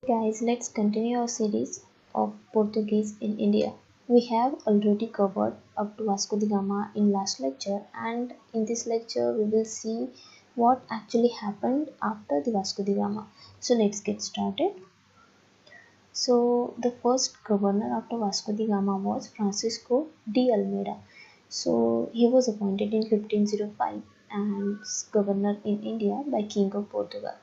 Guys, let's continue our series of Portuguese in India. We have already covered up to Vasco da Gama in last lecture, and in this lecture we will see what actually happened after the Vasco da Gama. So let's get started. So the first governor after Vasco da Gama was Francisco de Almeida. So he was appointed in 1505 and governor in India by King of Portugal,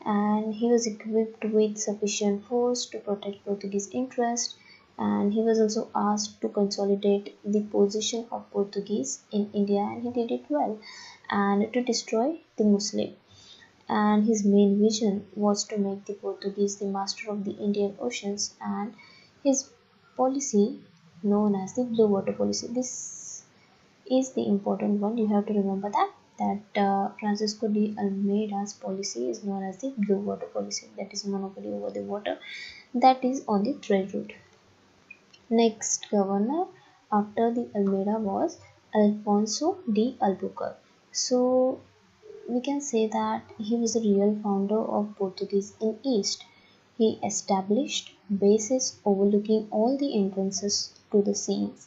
and he was equipped with sufficient force to protect Portuguese interests, and he was also asked to consolidate the position of Portuguese in India, and he did it well, and to destroy the Muslim. And his main vision was to make the Portuguese the master of the Indian Oceans, and his policy known as the Blue Water Policy. This is the important one. You have to remember that Francisco de Almeida's policy is known as the Blue Water Policy, that is monopoly over the water that is on the trade route. Next governor after the Almeida was Alfonso de Albuquerque. So we can say that he was the real founder of Portuguese in East. He established bases overlooking all the entrances to the seas.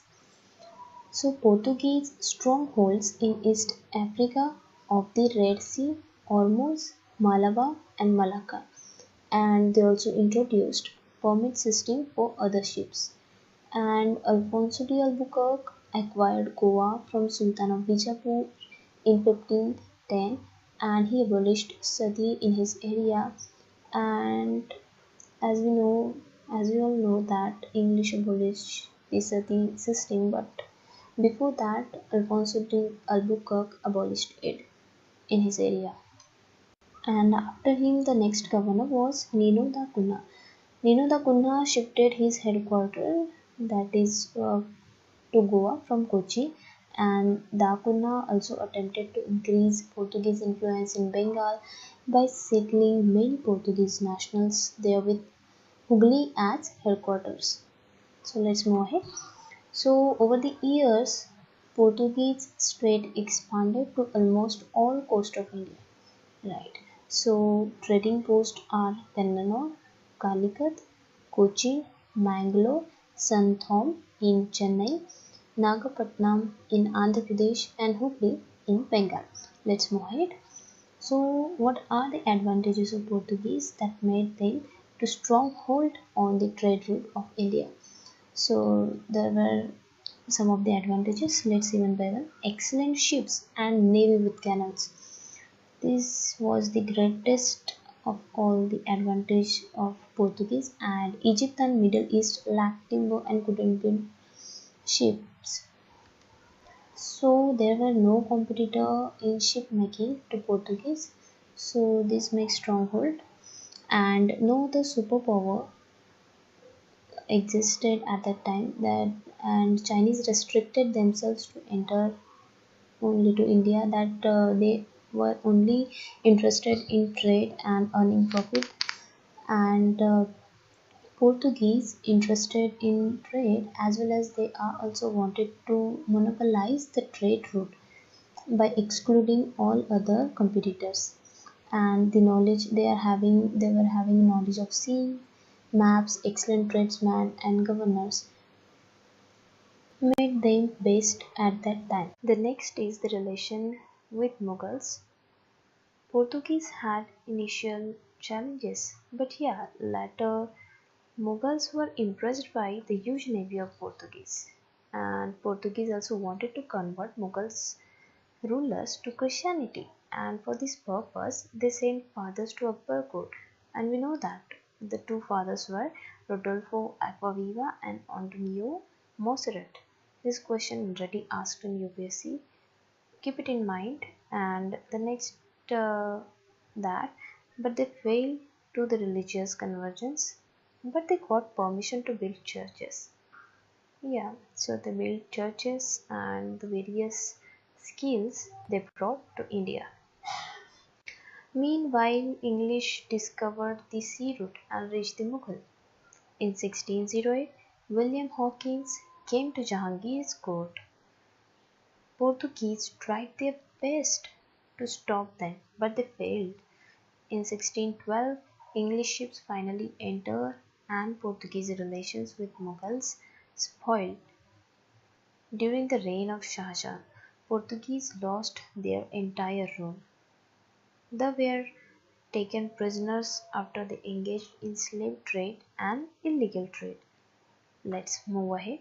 So Portuguese strongholds in East Africa of the Red Sea, Hormuz, Malabar and Malacca, and they also introduced permit system for other ships. And Alfonso de Albuquerque acquired Goa from Sultan of Bijapur in 1510, and he abolished sati in his area. And as we know, as we all know that English abolished the sati system, but before that, Alfonso de Albuquerque abolished it in his area. And after him, the next governor was Nino da Cunha. Nino da Cunha shifted his headquarters, that is to Goa from Kochi, and da Cunha also attempted to increase Portuguese influence in Bengal by settling many Portuguese nationals there with Hooghly as headquarters. So let's move ahead. So over the years, Portuguese trade expanded to almost all coast of India. Right. So trading posts are Kannanur, Calicut, Kochi, Mangalore, Santhom in Chennai, Nagapatnam in Andhra Pradesh, and Hooghly in Bengal. Let's move ahead. So, what are the advantages of Portuguese that made them to stronghold on the trade route of India? So, there were some of the advantages. Let's see one by one. Excellent ships and navy with cannons. This was the greatest of all the advantage of Portuguese, and Egypt and Middle East lacked timber and couldn't build ships. So there were no competitor in ship making to Portuguese. So this makes stronghold, and no other superpower existed at that time, that and Chinese restricted themselves to enter only to India, that they were only interested in trade and earning profit, and Portuguese interested in trade as well as they are also wanted to monopolize the trade route by excluding all other competitors. And the knowledge they were having knowledge of sea, maps, excellent tradesmen and governors made them best at that time. The next is the relation with Mughals. Portuguese had initial challenges, but yeah, later Mughals were impressed by the huge navy of Portuguese, and Portuguese also wanted to convert Mughals rulers to Christianity, and for this purpose they sent fathers to Akbar court, and we know that the two fathers were Rodolfo Acquaviva and Antonio Monserrat. This question already asked in UPSC. Keep it in mind. And the next uh, that, but they failed to the religious convergence, but they got permission to build churches. Yeah, so they built churches and the various skills they brought to India. Meanwhile, English discovered the sea route and reached the Mughal. In 1608, William Hawkins came to Jahangir's court. Portuguese tried their best to stop them, but they failed. In 1612, English ships finally enter and Portuguese relations with Mughals spoiled. During the reign of Shah Jahan, Portuguese lost their entire rule. They were taken prisoners after they engaged in slave trade and illegal trade. Let's move ahead.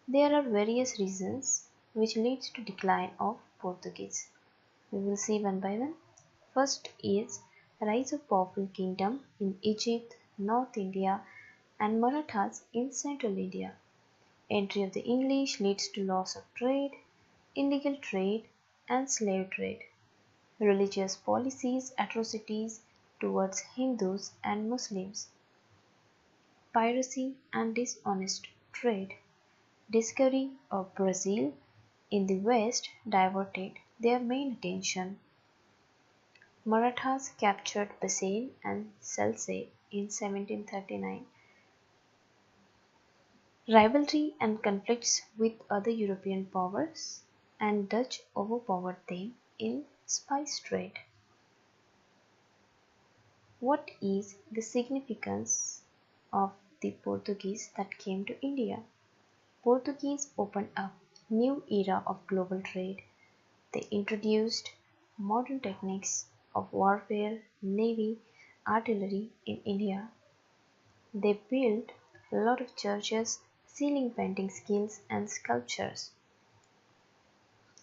There are various reasons which leads to decline of Portuguese. We will see one by one. First is rise of powerful kingdom in Egypt, North India and Marathas in Central India. Entry of the English leads to loss of trade, illegal trade and slave trade. Religious policies, atrocities towards Hindus and Muslims. Piracy and dishonest trade. Discovery of Brazil in the west diverted their main attention. Marathas captured Bassein and Selsey in 1739. Rivalry and conflicts with other European powers, and Dutch overpowered them in spice trade. What is the significance of the Portuguese that came to India? Portuguese opened up new era of global trade. They introduced modern techniques of warfare, navy, artillery in India. They built a lot of churches, ceiling painting skills and sculptures,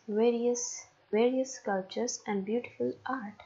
various sculptures and beautiful art.